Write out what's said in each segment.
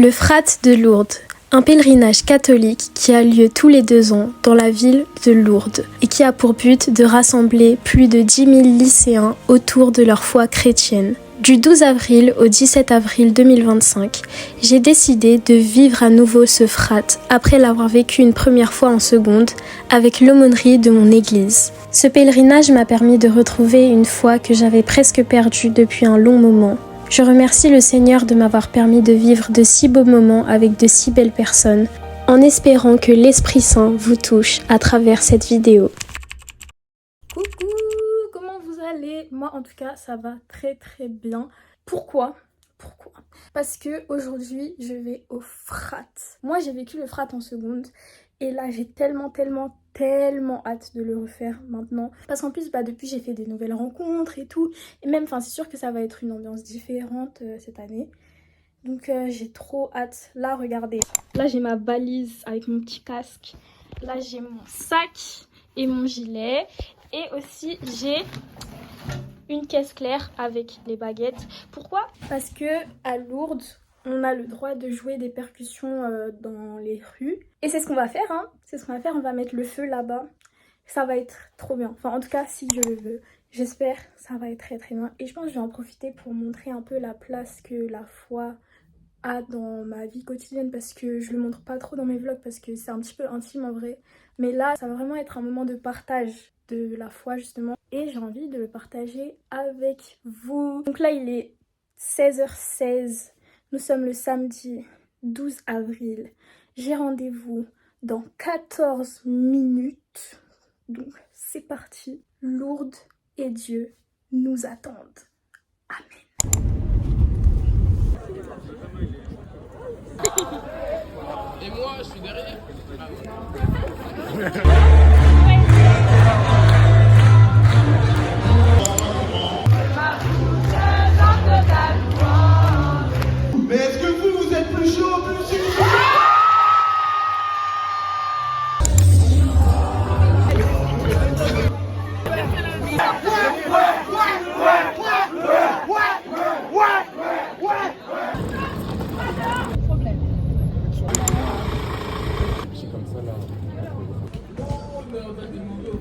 Le Frat de Lourdes, un pèlerinage catholique qui a lieu tous les 2 ans dans la ville de Lourdes et qui a pour but de rassembler plus de 10 000 lycéens autour de leur foi chrétienne. Du 12 avril au 17 avril 2025, j'ai décidé de vivre à nouveau ce frat après l'avoir vécu une première fois en seconde avec l'aumônerie de mon église. Ce pèlerinage m'a permis de retrouver une foi que j'avais presque perdue depuis un long moment. Je remercie le Seigneur de m'avoir permis de vivre de si beaux moments avec de si belles personnes, en espérant que l'Esprit Saint vous touche à travers cette vidéo. Coucou, comment vous allez? Moi en tout cas ça va très bien. Pourquoi? Parce que aujourd'hui je vais au frat. Moi j'ai vécu le frat en seconde et là j'ai tellement hâte de le refaire maintenant. Parce qu'en plus depuis j'ai fait des nouvelles rencontres et tout. Et même c'est sûr que ça va être une ambiance différente cette année. Donc j'ai trop hâte. Là regardez, là j'ai ma valise avec mon petit casque. Là j'ai mon sac et mon gilet. Et aussi j'ai une caisse claire avec les baguettes. Pourquoi? Parce que à Lourdes, on a le droit de jouer des percussions dans les rues. Et c'est ce qu'on va faire, hein. C'est ce qu'on va faire, on va mettre le feu là-bas. Ça va être trop bien. Enfin, en tout cas, si je le veux. J'espère que ça va être très bien. Et je pense que je vais en profiter pour montrer un peu la place que la foi a dans ma vie quotidienne. Parce que je le montre pas trop dans mes vlogs parce que c'est un petit peu intime en vrai. Mais là, ça va vraiment être un moment de partage de la foi justement. Et j'ai envie de le partager avec vous. Donc là, il est 16h16. Nous sommes le samedi 12 avril. J'ai rendez-vous dans 14 minutes. Donc c'est parti. Lourdes et Dieu nous attendent. Amen. Et moi, je suis derrière. Mais est-ce que vous êtes plus chaud, plus chaud?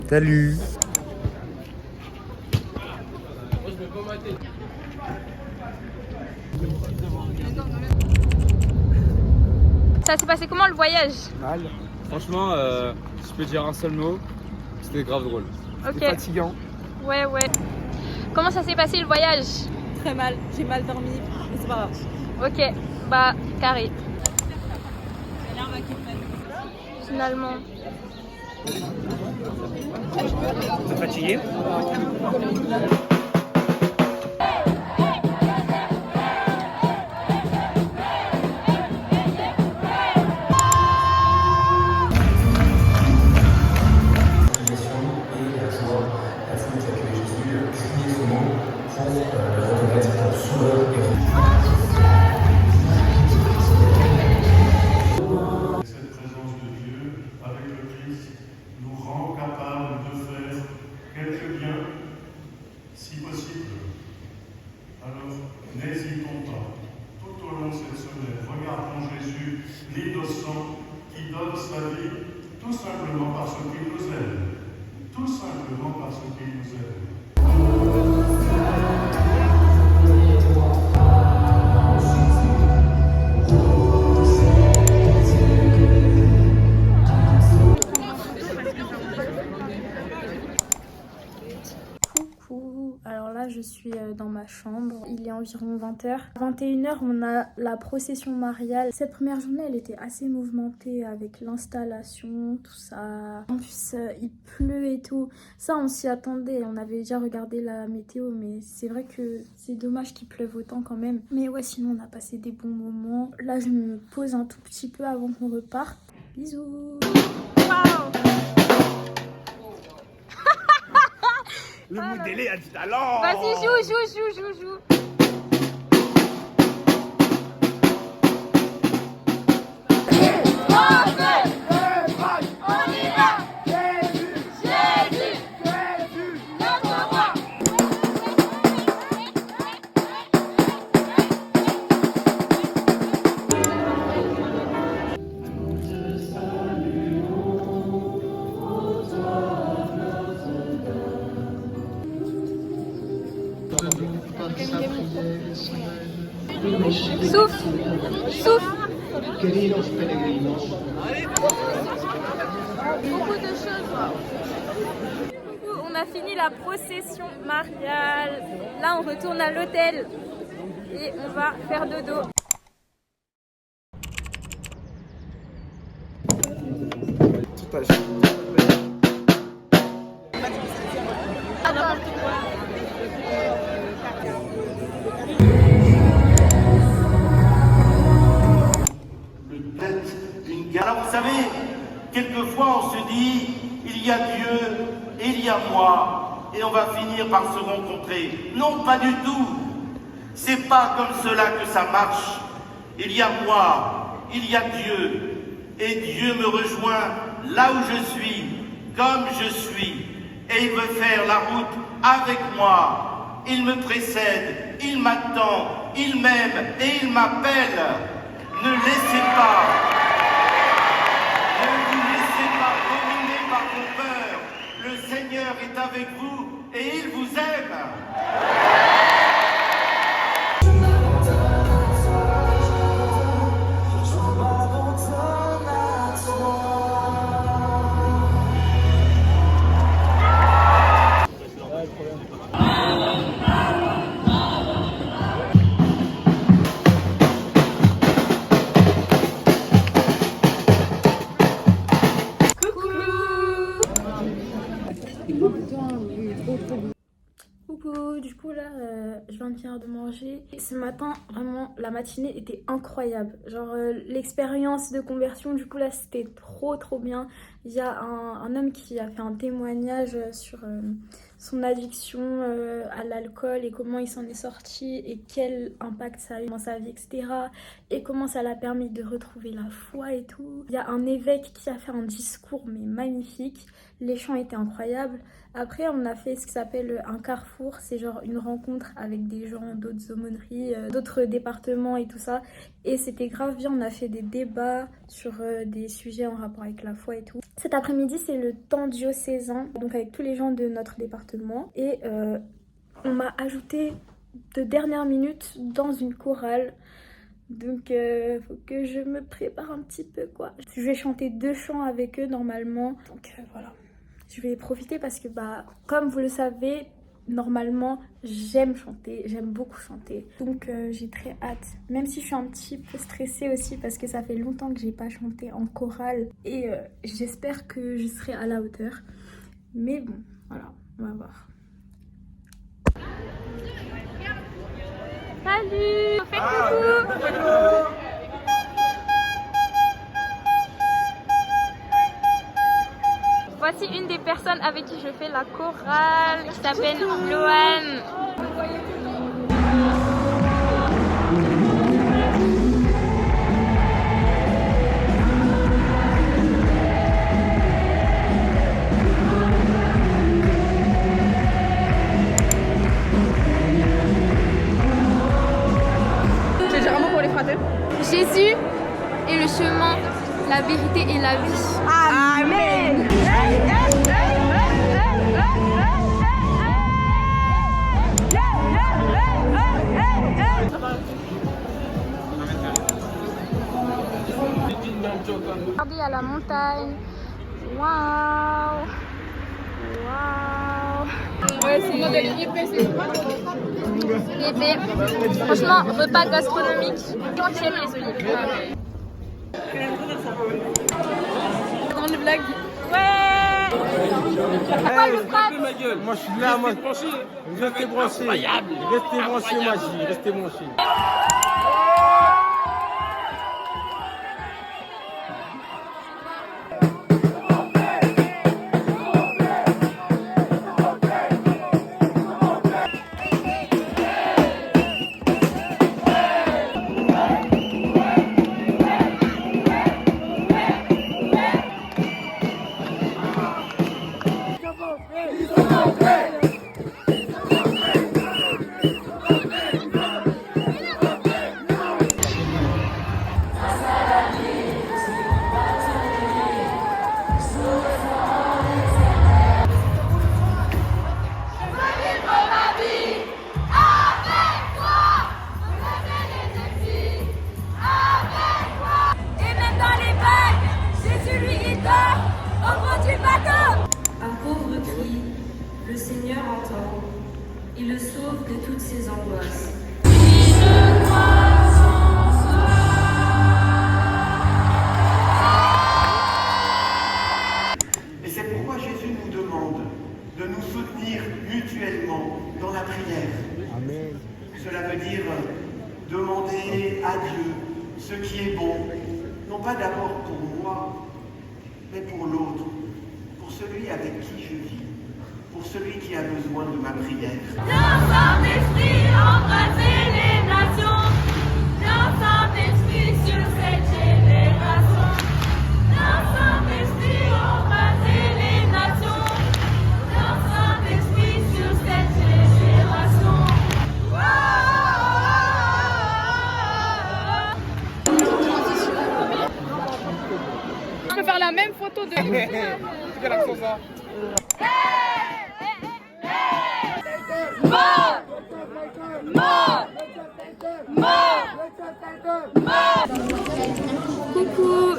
Salut. Ça s'est passé comment le voyage? Mal. Franchement, je peux dire un seul mot, c'était grave drôle. Ok. C'était fatigant. Ouais. Comment ça s'est passé le voyage? Très mal, j'ai mal dormi, mais c'est pas grave. Ok, carré. Finalement. Vous êtes fatigué? Cette présence de Dieu avec le Christ nous rend capables de faire quelque bien, si possible. Alors, n'hésitons pas, tout au long de cette semaine, regardons Jésus, l'innocent, qui donne sa vie tout simplement parce qu'il nous aime. Tout simplement parce qu'il nous aime. Coucou, alors là je suis dans ma chambre, il est environ 20h. 21h on a la procession mariale. Cette première journée elle était assez mouvementée avec l'installation, tout ça. En plus il pleut et tout, ça on s'y attendait, on avait déjà regardé la météo mais c'est vrai que c'est dommage qu'il pleuve autant quand même. Mais ouais sinon on a passé des bons moments. Là je me pose un tout petit peu avant qu'on reparte. Bisous. Wow. Le modélé a du talent. Vas-y, joue. Souffle. Beaucoup de choses. On a fini la procession mariale. Là, on retourne à l'hôtel et on va faire dodo. Alors vous savez, quelquefois on se dit, il y a Dieu et il y a moi, et on va finir par se rencontrer. Non, pas du tout. C'est pas comme cela que ça marche. Il y a moi, il y a Dieu, et Dieu me rejoint là où je suis, comme je suis, et il veut faire la route avec moi. Il me précède, il m'attend, il m'aime et il m'appelle. Ne laissez pas dominer par vos peurs. Le Seigneur est avec vous et il vous aime. Coucou, du coup là je viens de finir de manger. Ce matin vraiment la matinée était incroyable. Genre l'expérience de conversion du coup là c'était trop bien. Il y a un homme qui a fait un témoignage sur son addiction à l'alcool et comment il s'en est sorti et quel impact ça a eu dans sa vie, etc. Et comment ça l'a permis de retrouver la foi et tout. Il y a un évêque qui a fait un discours mais magnifique. Les chants étaient incroyables. Après on a fait ce qui s'appelle un carrefour. C'est genre une rencontre avec des gens d'autres aumôneries, d'autres départements et tout ça. Et c'était grave bien, on a fait des débats sur des sujets en rapport avec la foi et tout. Cet après-midi c'est le temps diocésain, donc avec tous les gens de notre département. Et on m'a ajouté de dernière minute dans une chorale. Donc faut que je me prépare un petit peu quoi. Je vais chanter 2 chants avec eux normalement. Donc voilà. Je vais profiter parce que bah comme vous le savez, normalement j'aime chanter, j'aime beaucoup chanter. Donc j'ai très hâte. Même si je suis un petit peu stressée aussi parce que ça fait longtemps que j'ai pas chanté en chorale. Et j'espère que je serai à la hauteur. Mais bon, voilà, on va voir. Salut, fais coucou. Voici une des personnes avec qui je fais la chorale qui s'appelle Loane. Tu veux dire un mot pour les fraternes? Jésus est le chemin, la vérité et la vie. Amen. Regardez à la montagne. Waouh. Waouh. Ouais, c'est mon délire épais. Épais. Franchement, repas gastronomique. J'aime les olives. Grande blague. Ouais. Pourquoi le frappe? Ma gueule. Moi je suis là, moi. Restez branchés. Restez branchés, magie. Restez branchés. le Seigneur entend et le sauve de toutes ses angoisses. Et c'est pourquoi Jésus nous demande de nous soutenir mutuellement dans la prière. Amen. Cela veut dire demander à Dieu ce qui est bon, non pas d'abord pour moi, mais pour l'autre, pour celui avec qui je vis, pour celui qui a besoin de ma prière. Viens Saint-Esprit, embraser les nations. Viens Saint-Esprit sur cette génération. Viens Saint-Esprit, embraser les nations. Viens Saint-Esprit sur cette génération. Je peux faire la même photo de... Quel accent ça? Coucou,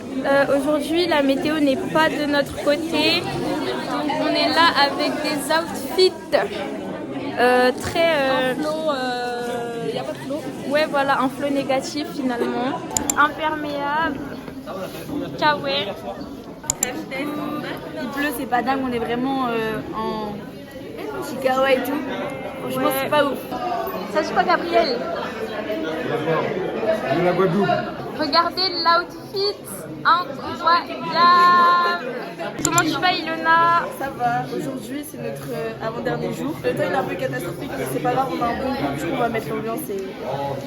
aujourd'hui la météo n'est pas de notre côté, donc on est là avec des outfits très... Il n'y a pas de flow. Ouais voilà, un flow négatif finalement, imperméable, kawaii. Il pleut, c'est pas dingue, on est vraiment en Chicago et tout. Franchement, c'est pas ouf. Ça c'est pas Gabriel. De la Guadeloupe. Regardez l'outfit incroyable. Comment tu vas Ilona? Ça va, aujourd'hui c'est notre avant-dernier jour. Le temps il est un peu catastrophique, mais c'est pas grave, on a un bon groupe, du coup on va mettre l'ambiance et...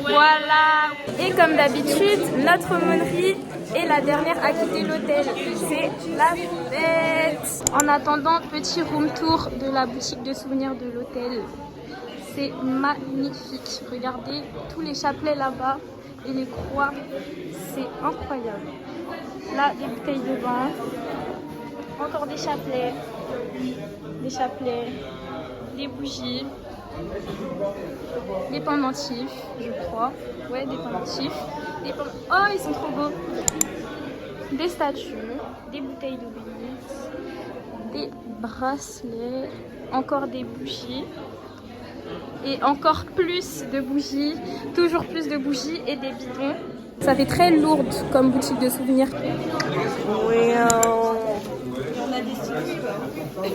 Voilà. Et comme d'habitude, notre aumônerie est la dernière à quitter l'hôtel. C'est la fête. En attendant, petit room tour de la boutique de souvenirs de l'hôtel. C'est magnifique. Regardez tous les chapelets là-bas et les croix. C'est incroyable. Là, des bouteilles de vin. Encore des chapelets. Des bougies. Des pendentifs, je crois. Ouais, des pendentifs. Oh, ils sont trop beaux. Des statues, des bouteilles d'eau bénite, des bracelets, encore des bougies. Et encore plus de bougies, toujours plus de bougies et des bidons. Ça fait très lourde comme boutique de souvenirs. Oui, on a des styles. Mais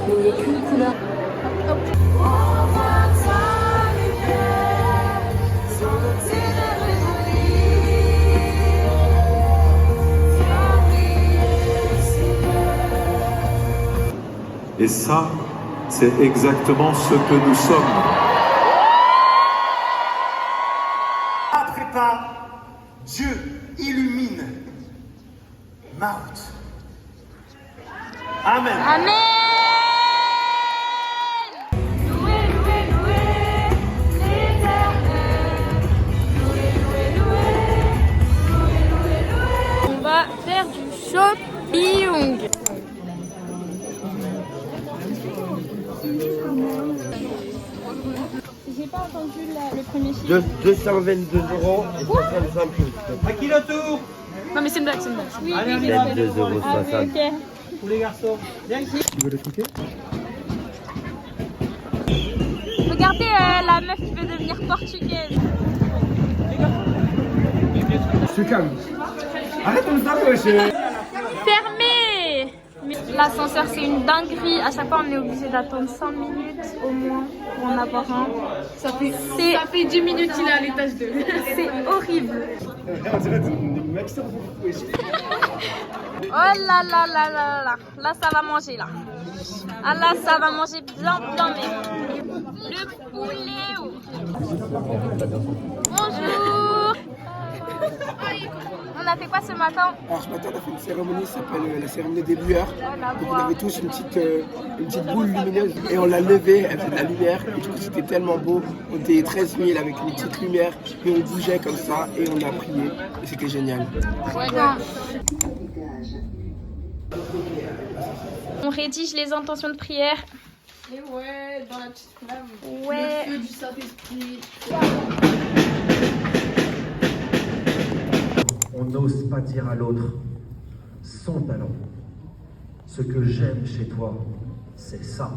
il n'y a qu'une couleur. Et ça, c'est exactement ce que nous sommes. Après pas, Dieu illumine ma route. Amen. Amen. On va faire du shopping. J'ai pas entendu le premier chiffre. 222 € et 65 plus. À qui le tour? Non mais c'est une blague, c'est une blague. Oui, Allez, on y oui, va. oui. 22,60 €. Ah, ok. Pour les garçons. Viens ici. Tu veux le cliquer? Regardez la meuf qui veut devenir portugaise. Je te calme. Arrête de me t'approcher. Fermé. L'ascenseur c'est une dinguerie. À chaque fois on est obligé d'attendre 5 minutes au moins pour en avoir un. Ça fait 10 minutes il est à l'étage 2. C'est horrible. Oh là là là là là. Là ça va manger là. Ah là ça va manger bien bien mais. Le poulet. Bonjour. On a fait quoi ce matin? Alors ce matin on a fait une cérémonie qui s'appelle la cérémonie des lueurs. Donc on avait tous une petite boule lumineuse et on l'a levée, elle faisait de la lumière et du coup c'était tellement beau. On était 13 000 avec une petite lumière et on bougeait comme ça et on a prié et c'était génial. Ouais. On rédige les intentions de prière. Et ouais, dans la petite flamme. Ouais. Le feu du Saint-Esprit. On n'ose pas dire à l'autre son talent, ce que j'aime chez toi, c'est ça.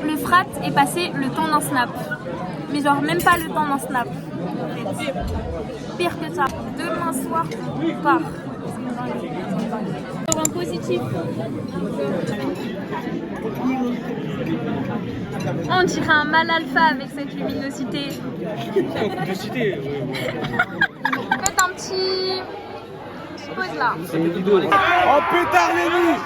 Le frat est passé le temps d'un snap. Mais genre même pas le temps d'un snap. Pire que ça. Demain soir, on part. Sur un positif. On dirait un mal alpha avec cette luminosité. Faites un petit pause là. Oh pétard les nuits.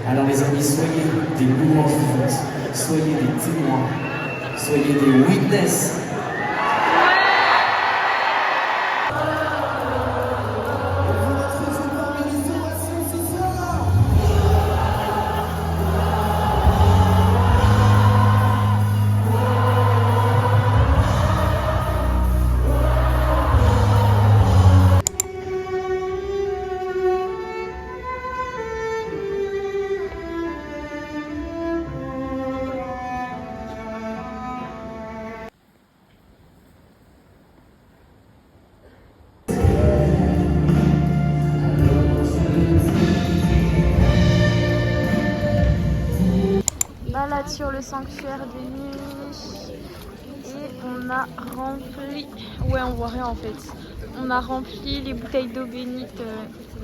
Alors les amis, soyez des mouvements vivantes, soyez des témoins, soyez des witness. Balade sur le sanctuaire de nuit et on a rempli, ouais on voit rien en fait, on a rempli les bouteilles d'eau bénite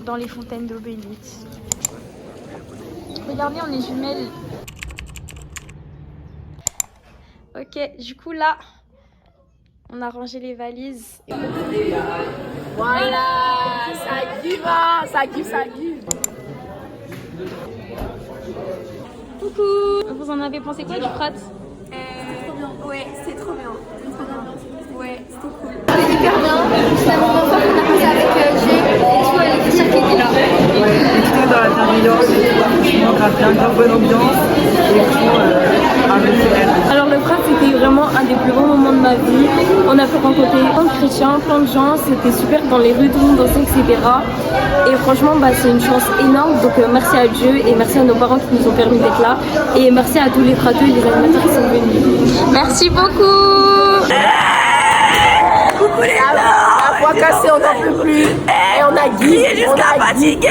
dans les fontaines d'eau bénite. Regardez, on est jumelles. Ok, du coup là on a rangé les valises. Voilà, ça give, hein, ça give. Coucou. Vous en avez pensé quoi du frat? Ouais, c'était trop bien. Ouais, c'était cool. C'était hyper bien. C'est la première fois qu'on a passé avec G et tout, avec Christian qui était là. J'étais dans la bienveillance, franchement, grave bien, grave bonne ambiance et franchement, avec elle. Alors le frat c'était vraiment un des plus grands moments de ma vie. On a pu rencontrer plein de chrétiens, plein de gens, c'était super dans les rues, tout le monde dansait, etc. Et franchement c'est une chance énorme, donc merci à Dieu et merci à nos parents qui nous ont permis d'être là. Et merci à tous les frateux et les animateurs qui sont venus. Merci beaucoup. Coucou les gars. La voix cassée, on n'en peut plus. Et on a Guy, on a fatigué.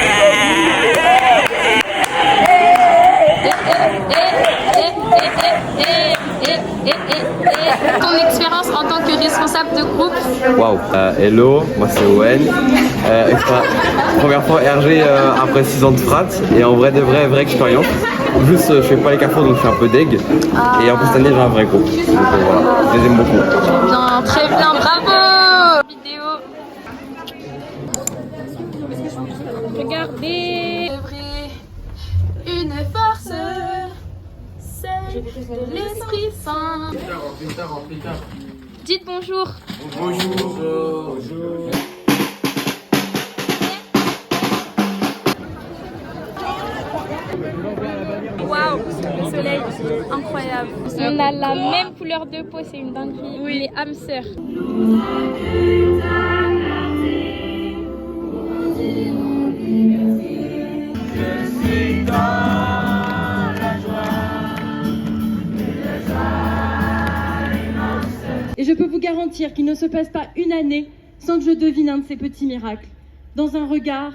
Ton expérience en tant que responsable de groupe? Waouh, hello, moi c'est Owen. Première fois RG après 6 ans de frat et en vrai de vraie expérience. Juste je fais pas les carrefours donc je suis un peu deg. Et en plus cette année j'ai un vrai groupe. Donc voilà, je les aime beaucoup. Bien, très bien, bravo. Vidéo. Regardez. Une force, c'est de l'Esprit Saint. Dites bonjour. Bonjour. Waouh, le soleil, incroyable. On a la même couleur de peau, c'est une dinguerie. Oui. Les âmes sœurs. Je suis dans la joie. entière qu'il ne se passe pas une année sans que je devine un de ces petits miracles. Dans un regard,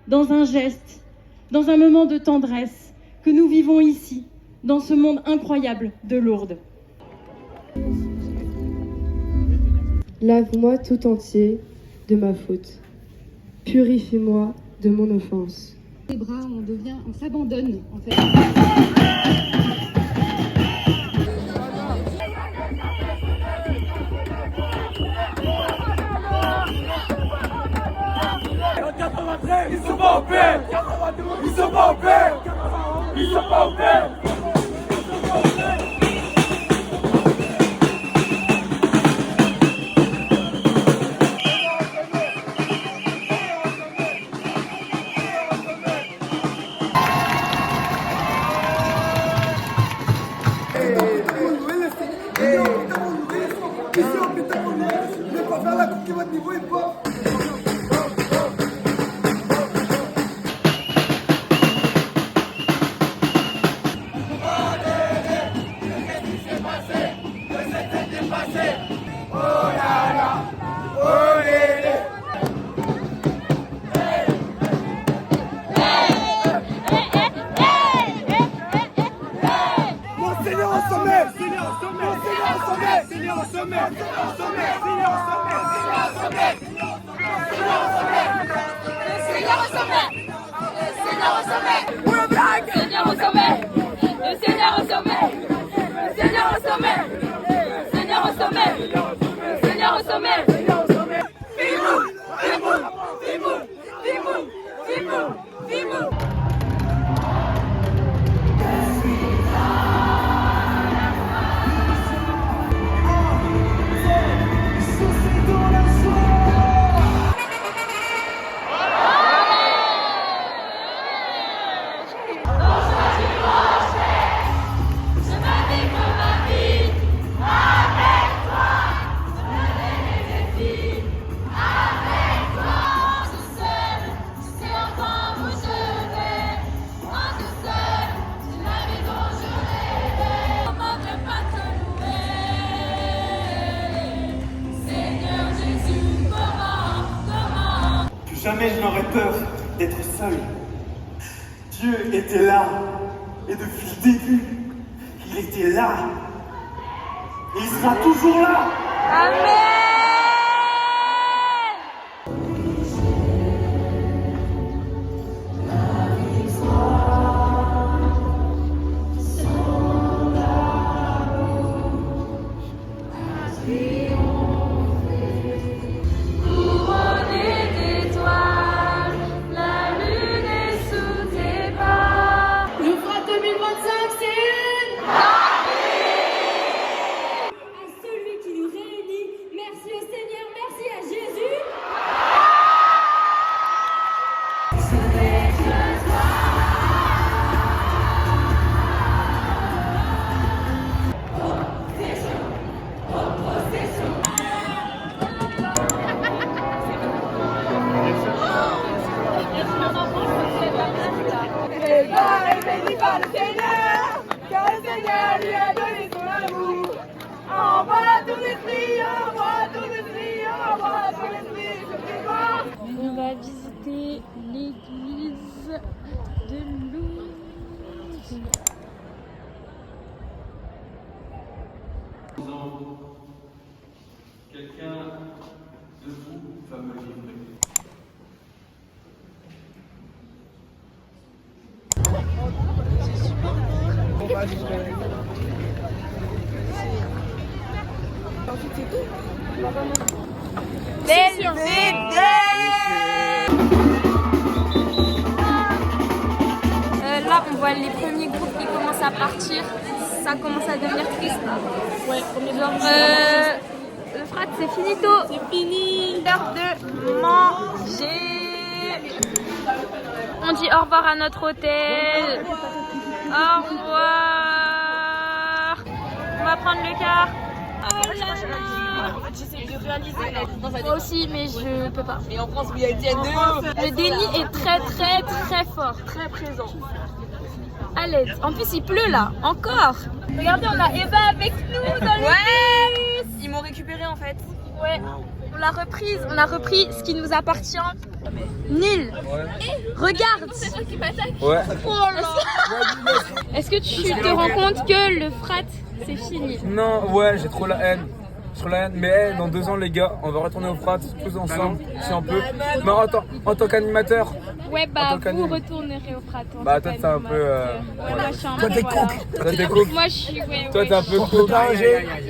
dans un geste, dans un moment de tendresse que nous vivons ici, dans ce monde incroyable de Lourdes. Lave-moi tout entier de ma faute. Purifie-moi de mon offense. Les bras, on s'abandonne en fait. Ils sont pas au paix. Ils sont pas au paix. Ils sont pas au paix. Jamais je n'aurais peur d'être seul. Dieu était là. Et depuis le début, il était là. Et il sera toujours là. Amen. On va visiter l'église de Lourdes. Quelqu'un de vous va me livrer. Là, on voit les premiers groupes qui commencent à partir. Ça commence à devenir triste. Ouais, le frat, c'est finito. C'est fini. L'heure de manger. On dit au revoir à notre hôtel. Au revoir. On va prendre le car. Oh là là. En fait, j'essaie de réaliser là. Moi aussi, mais je peux pas. Et en France, il y a été Le déni est très très très fort. très présent. À l'aide. En plus, il pleut là, encore. Regardez, on a Eva avec nous dans le bus. Ils m'ont récupéré en fait. Ouais, on a repris ce qui nous appartient. Nil, regarde. Ouais. Est-ce que tu te rends compte que le frat, c'est fini? Non, ouais, j'ai trop la haine. Mais dans 2 ans les gars, on va retourner au frat tous ensemble, si on peut. Mais en tant qu'animateur. Ouais, bah vous retournerez au frat. Bah toi t'es un peu... Ouais, moi je suis un peu... Toi t'es cook. Moi je suis... Ouais, toi t'es un peu cook.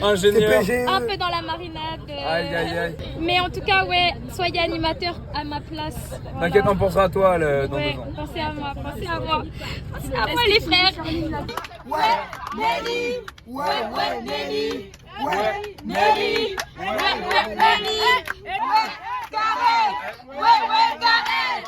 Ingénieur. Un peu dans la marinade. Aïe. Mais en tout cas, ouais, soyez animateur à ma place. Voilà. T'inquiète, on pensera à toi dans 2 ans. Pensez à moi. Pensez à moi les frères. Ouais, Nelly. Ouais, Nelly. Ouais, Nelly. Ouais, Nelly. Ouais, Gareth. Ouais, Gareth.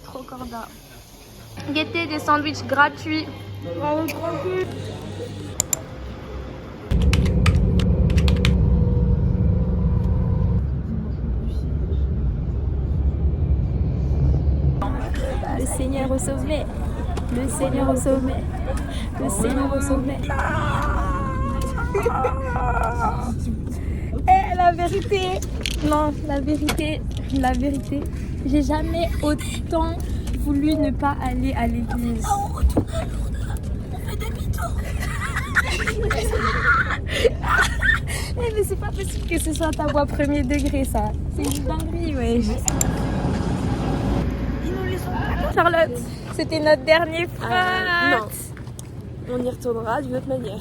Trop corda. Guettez des sandwichs gratuits. Le Seigneur au sommet. Le Seigneur au sommet. Le Seigneur au sommet. Eh, la vérité. Non, la vérité. J'ai jamais autant voulu ne pas aller à l'église. On retourne à Lourdes. On fait des bidons. Mais c'est pas possible que ce soit ta voix premier degré, ça. C'est une dinguerie, ouais. Charlotte, c'était notre dernier frat. Non, on y retournera d'une autre manière.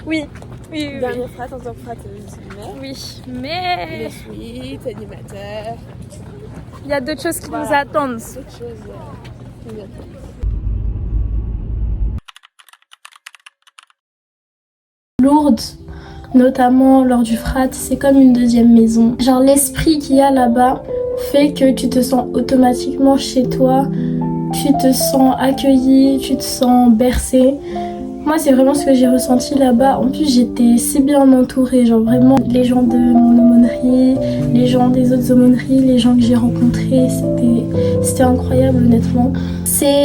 Oui. Dernier frat en tant que frateuse. Mais... Les suites, animateurs. Il y a d'autres choses qui nous attendent. D'autres choses qui nous attendent. Lourdes, notamment lors du frat, c'est comme une deuxième maison. Genre l'esprit qu'il y a là-bas fait que tu te sens automatiquement chez toi, tu te sens accueilli, tu te sens bercé. Moi c'est vraiment ce que j'ai ressenti là-bas. En plus j'étais si bien entourée, genre vraiment les gens de mon aumônerie, les gens des autres aumôneries, les gens que j'ai rencontrés, c'était incroyable honnêtement.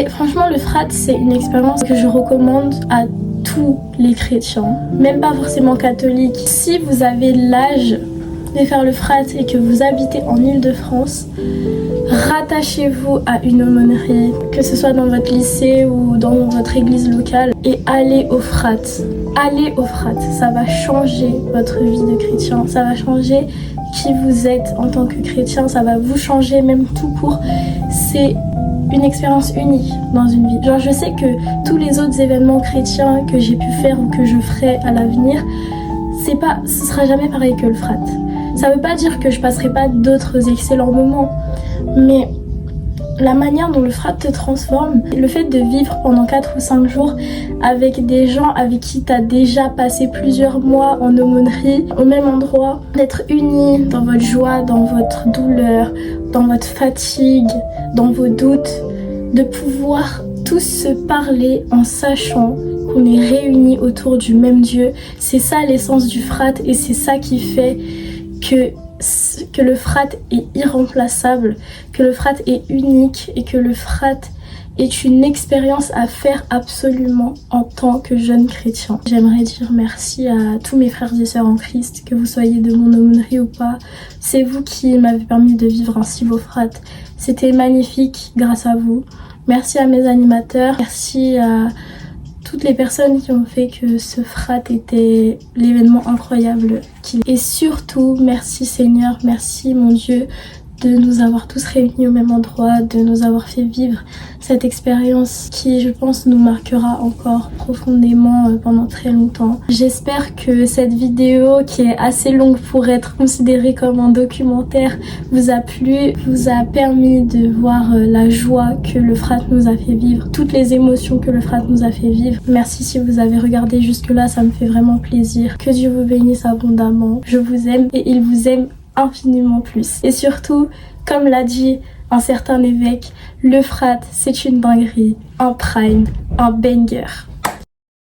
Franchement le frat c'est une expérience que je recommande à tous les chrétiens, même pas forcément catholiques. Si vous avez l'âge de faire le frat et que vous habitez en Île-de-France, rattachez-vous à une aumônerie, que ce soit dans votre lycée ou dans votre église locale, et allez au frat. Allez au frat, ça va changer votre vie de chrétien, ça va changer qui vous êtes en tant que chrétien, ça va vous changer même tout court. C'est une expérience unique dans une vie. Genre je sais que tous les autres événements chrétiens que j'ai pu faire ou que je ferai à l'avenir, ce sera jamais pareil que le frat. Ça veut pas dire que je passerai pas d'autres excellents moments, mais la manière dont le frat te transforme, le fait de vivre pendant 4 ou 5 jours avec des gens avec qui tu as déjà passé plusieurs mois en aumônerie, au même endroit, d'être unis dans votre joie, dans votre douleur, dans votre fatigue, dans vos doutes, de pouvoir tous se parler en sachant qu'on est réunis autour du même Dieu. C'est ça l'essence du frat et c'est ça qui fait que le frat est irremplaçable, que le frat est unique et que le frat est une expérience à faire absolument en tant que jeune chrétien. J'aimerais dire merci à tous mes frères et sœurs en Christ, que vous soyez de mon aumônerie ou pas. C'est vous qui m'avez permis de vivre ainsi vos frats. C'était magnifique grâce à vous. Merci à mes animateurs, merci à toutes les personnes qui ont fait que ce frat était l'événement incroyable qu'il est. Et surtout, merci Seigneur, merci mon Dieu de nous avoir tous réunis au même endroit, de nous avoir fait vivre cette expérience qui, je pense, nous marquera encore profondément pendant très longtemps. J'espère que cette vidéo, qui est assez longue pour être considérée comme un documentaire, vous a plu, vous a permis de voir la joie que le frat nous a fait vivre, toutes les émotions que le frat nous a fait vivre. Merci si vous avez regardé jusque-là, ça me fait vraiment plaisir. Que Dieu vous bénisse abondamment. Je vous aime et il vous aime infiniment plus. Et surtout, comme l'a dit un certain évêque, le frat c'est une dinguerie, un prime, un banger.